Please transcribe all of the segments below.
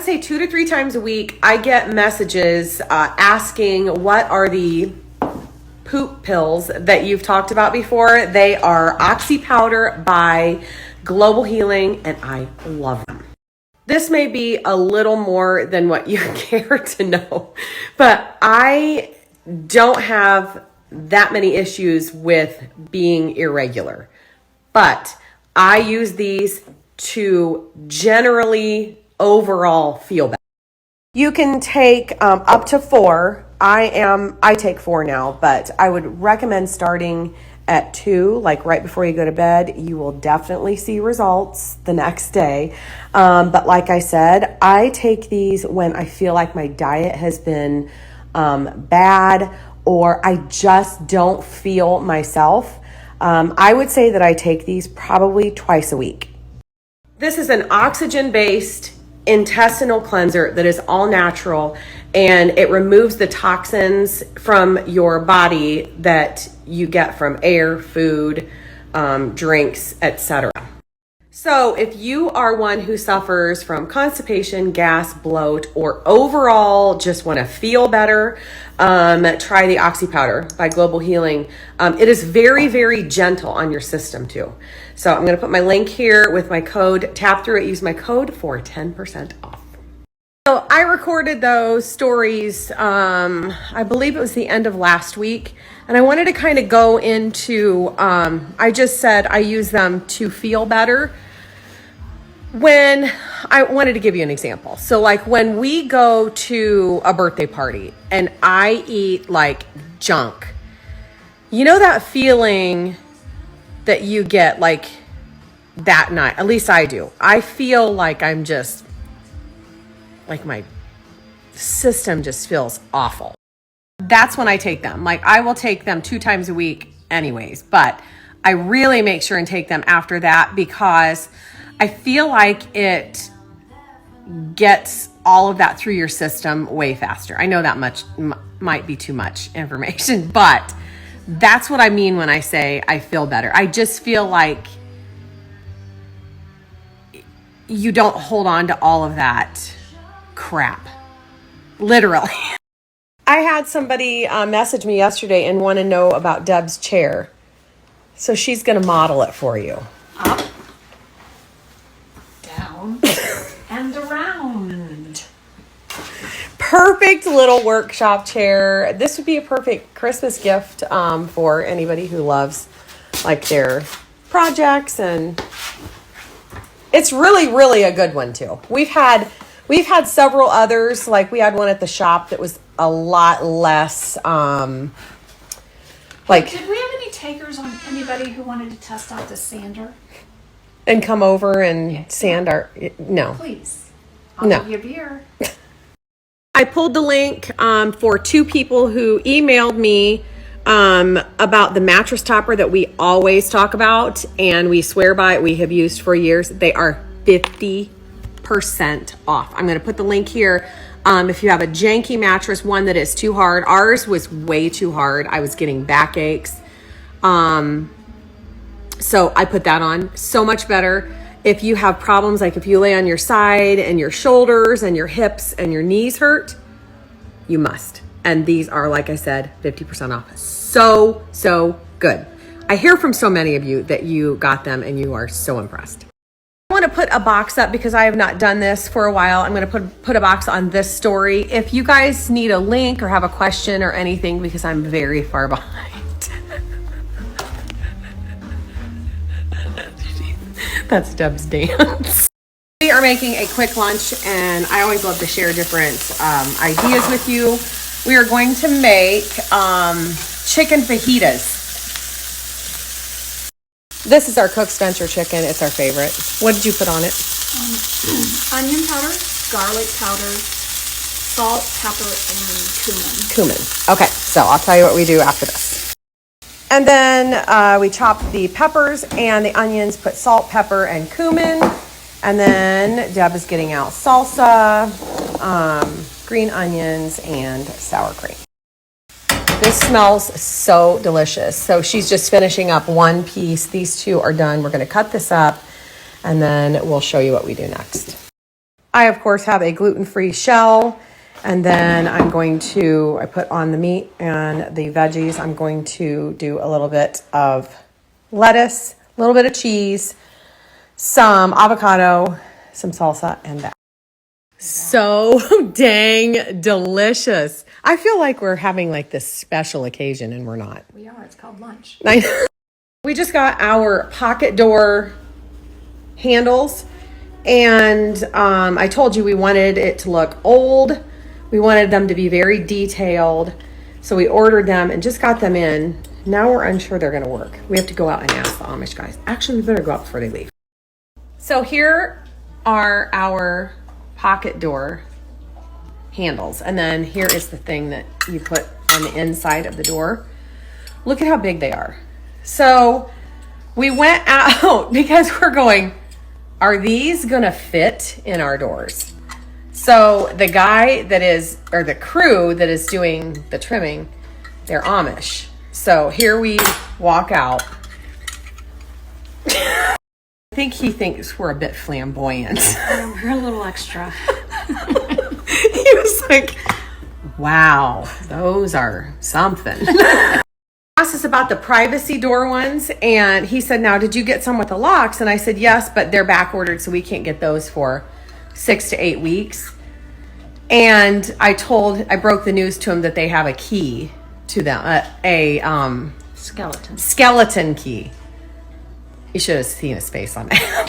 say 2 to 3 times a week, I get messages asking what are the poop pills that you've talked about before. They are Oxy Powder by Global Healing, and I love them. This may be a little more than what you care to know, but I don't have that many issues with being irregular. But I use these to generally overall feel better. You can take up to 4. I take 4 now, but I would recommend starting at 2, like right before you go to bed. You will definitely see results the next day. But like I said, I take these when I feel like my diet has been bad, or I just don't feel myself. I would say that I take these probably twice a week. This is an oxygen-based intestinal cleanser that is all natural, and it removes the toxins from your body that you get from air, food, drinks, etc. So if you are one who suffers from constipation, gas, bloat, or overall just want to feel better, try the Oxy Powder by Global Healing. It is very, very gentle on your system too. So I'm going to put my link here with my code. Tap through it, use my code for 10% off. So I recorded those stories, I believe it was the end of last week. And I wanted to kind of go into, I just said I use them to feel better. When I wanted to give you an example. So like when we go to a birthday party and I eat like junk, you know that feeling that you get like that night, at least I do. I feel like I'm just, like my system just feels awful. That's when I take them. Like I will take them 2 times a week anyways, but I really make sure and take them after that because I feel like it gets all of that through your system way faster. I know that much might be too much information, but that's what I mean when I say I feel better. I just feel like you don't hold on to all of that crap. Literally. I had somebody message me yesterday and want to know about Deb's chair. So she's going to model it for you. Up, down, and around. Perfect little workshop chair. This would be a perfect Christmas gift for anybody who loves like their projects, and it's really, really a good one too. We've had several others. Like we had one at the shop that was a lot less like. Did we have any takers on anybody who wanted to test out the sander? And come over and sand our, no. Please. I'll give you a beer. I pulled the link for 2 people who emailed me about the mattress topper that we always talk about and we swear by it. We have used for years. They are 50% off. I'm going to put the link here. If you have a janky mattress, one that is too hard. Ours was way too hard. I was getting backaches. So I put that on. So much better. If you have problems, like if you lay on your side and your shoulders and your hips and your knees hurt, you must. And these are, like I said, 50% off. So, so good. I hear from so many of you that you got them and you are so impressed. I want to put a box up because I have not done this for a while. I'm going to put a box on this story. If you guys need a link or have a question or anything, because I'm very far behind. That's Deb's dance. We are making a quick lunch, and I always love to share different ideas with you. We are going to make chicken fajitas. This is our Cook's Venture chicken. It's our favorite. What did you put on it? Onion powder, garlic powder, salt, pepper, and cumin. Okay, so I'll tell you what we do after this. And then we chop the peppers and the onions, put salt, pepper, and cumin. And then Deb is getting out salsa, green onions, and sour cream. This smells so delicious. So she's just finishing up one piece. These 2 are done. We're going to cut this up, and then we'll show you what we do next. I, of course, have a gluten-free shell. And then I put on the meat and the veggies. I'm going to do a little bit of lettuce, a little bit of cheese, some avocado, some salsa, and that. So dang delicious. I feel like we're having like this special occasion and we're not. We are. It's called lunch. We just got our pocket door handles, and I told you we wanted it to look old. We wanted them to be very detailed. So we ordered them and just got them in. Now we're unsure they're going to work. We have to go out and ask the Amish guys. Actually, we better go out before they leave. So here are our pocket door handles. And then here is the thing that you put on the inside of the door. Look at how big they are. So we went out because we're going, are these going to fit in our doors? So the crew that is doing the trimming, they're Amish. So here we walk out. I think he thinks we're a bit flamboyant. We're a little extra. He was like, wow, those are something. Asked us about the privacy door ones, and he said, now, did you get some with the locks? And I said, yes, but they're back ordered, so we can't get those for 6 to 8 weeks. And I broke the news to him that they have a key to them, skeleton key. You should have seen his face on that.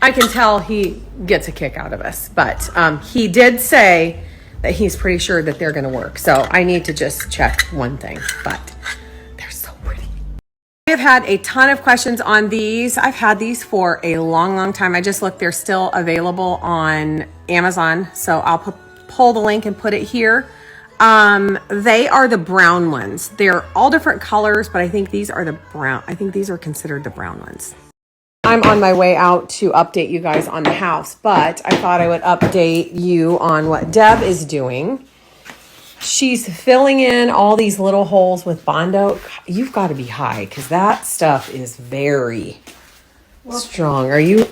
I can tell he gets a kick out of us, but he did say that he's pretty sure that they're going to work. So I need to just check one thing, but they're so pretty. I have had a ton of questions on these. I've had these for a long, long time. I just looked, they're still available on Amazon. So I'll pull the link and put it here. They are the brown ones. They're all different colors, but I think these are the brown. I think these are considered the brown ones. I'm on my way out to update you guys on the house, but I thought I would update you on what Deb is doing. She's filling in all these little holes with Bondo. You've got to be high because that stuff is very strong. Are you?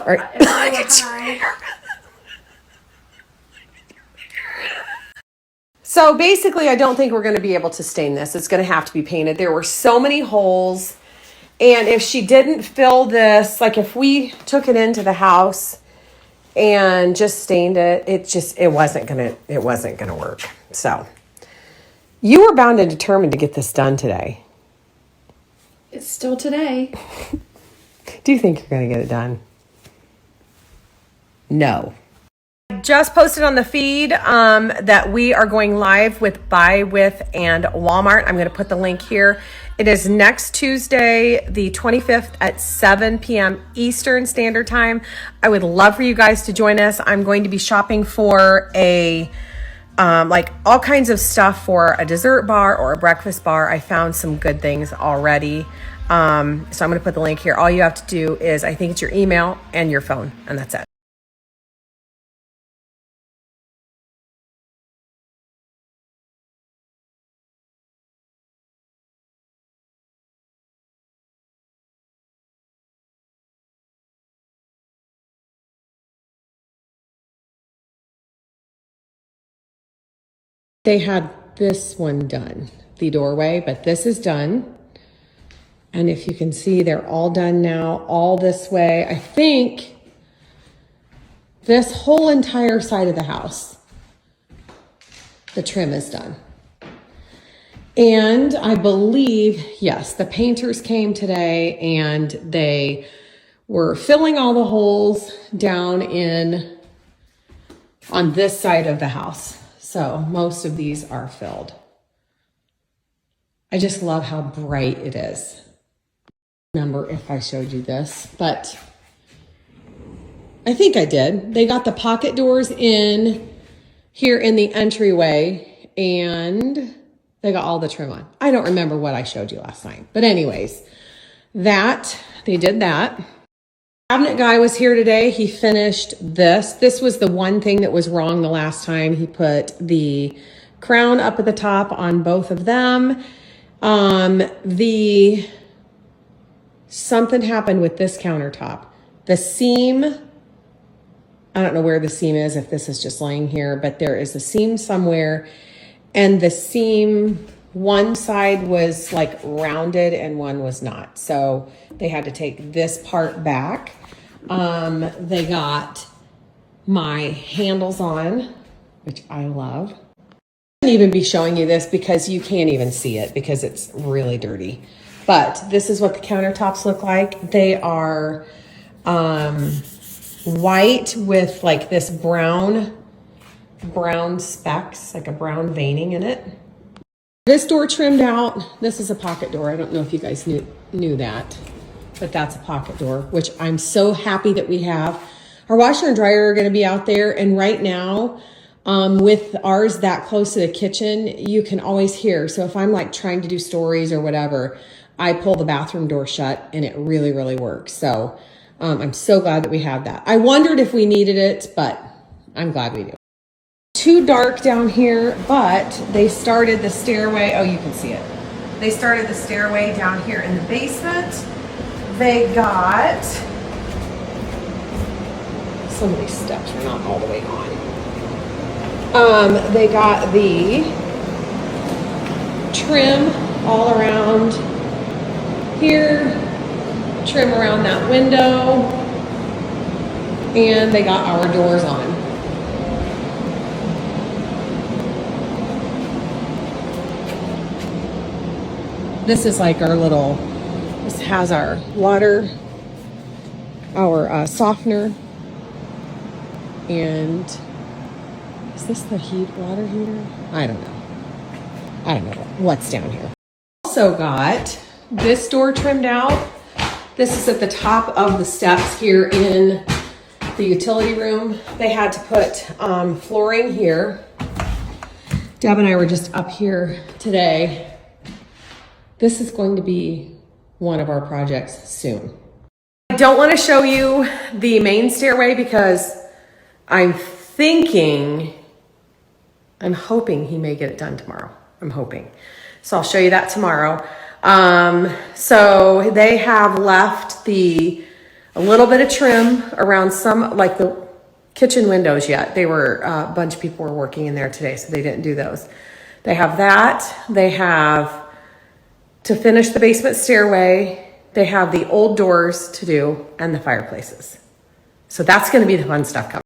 So basically, I don't think we're going to be able to stain this. It's going to have to be painted. There were so many holes. And if she didn't fill this, like if we took it into the house and just stained it, it wasn't gonna work. So you were bound and determined to get this done today. It's still today. Do you think you're gonna get it done? No. Just posted on the feed that we are going live with Buy With and Walmart. I'm going to put the link here. It is next Tuesday, the 25th at 7 p.m. Eastern Standard Time. I would love for you guys to join us. I'm going to be shopping for like all kinds of stuff for a dessert bar or a breakfast bar. I found some good things already. So I'm going to put the link here. All you have to do is, I think it's your email and your phone, and that's it. They had this one done, the doorway, but this is done. And if you can see, they're all done now, all this way. I think this whole entire side of the house, the trim is done. And I believe, yes, the painters came today and they were filling all the holes down on this side of the house. So most of these are filled. I just love how bright it is. Remember if I showed you this, but I think I did. They got the pocket doors in here in the entryway and they got all the trim on. I don't remember what I showed you last night, but anyways, they did that. Cabinet guy was here today. He finished this. This was the one thing that was wrong the last time. He put the crown up at the top on both of them. Something happened with this countertop. The seam, I don't know where the seam is, if this is just laying here, but there is a seam somewhere. And the seam, one side was like rounded and one was not. So they had to take this part back. They got my handles on, which I love. I shouldn't even be showing you this because you can't even see it because it's really dirty. But this is what the countertops look like. They are white with like this brown specks, like a brown veining in it. This door trimmed out. This is a pocket door. I don't know if you guys knew that, but that's a pocket door, which I'm so happy that we have. Our washer and dryer are going to be out there, and right now, with ours that close to the kitchen, you can always hear. So if I'm like trying to do stories or whatever, I pull the bathroom door shut and it really, really works. So I'm so glad that we have that. I wondered if we needed it, but I'm glad we do. Too dark down here, but they started the stairway. Oh, you can see it. They started the stairway down here in the basement. They got, some of these steps are not all the way on. They got the trim all around here, trim around that window, and they got our doors on. This is like our little, this has our water, our softener, and is this the water heater? I don't know what's down here. Also got this door trimmed out. This is at the top of the steps here in the utility room. They had to put flooring here. Deb and I were just up here today. This is going to be one of our projects soon. I don't want to show you the main stairway because I'm hoping he may get it done tomorrow. I'm hoping. So I'll show you that tomorrow. So they have left a little bit of trim around some, like the kitchen windows yet. They were, a bunch of people were working in there today, so they didn't do those. They have that. They have, to finish the basement stairway, they have the old doors to do and the fireplaces. So that's going to be the fun stuff coming.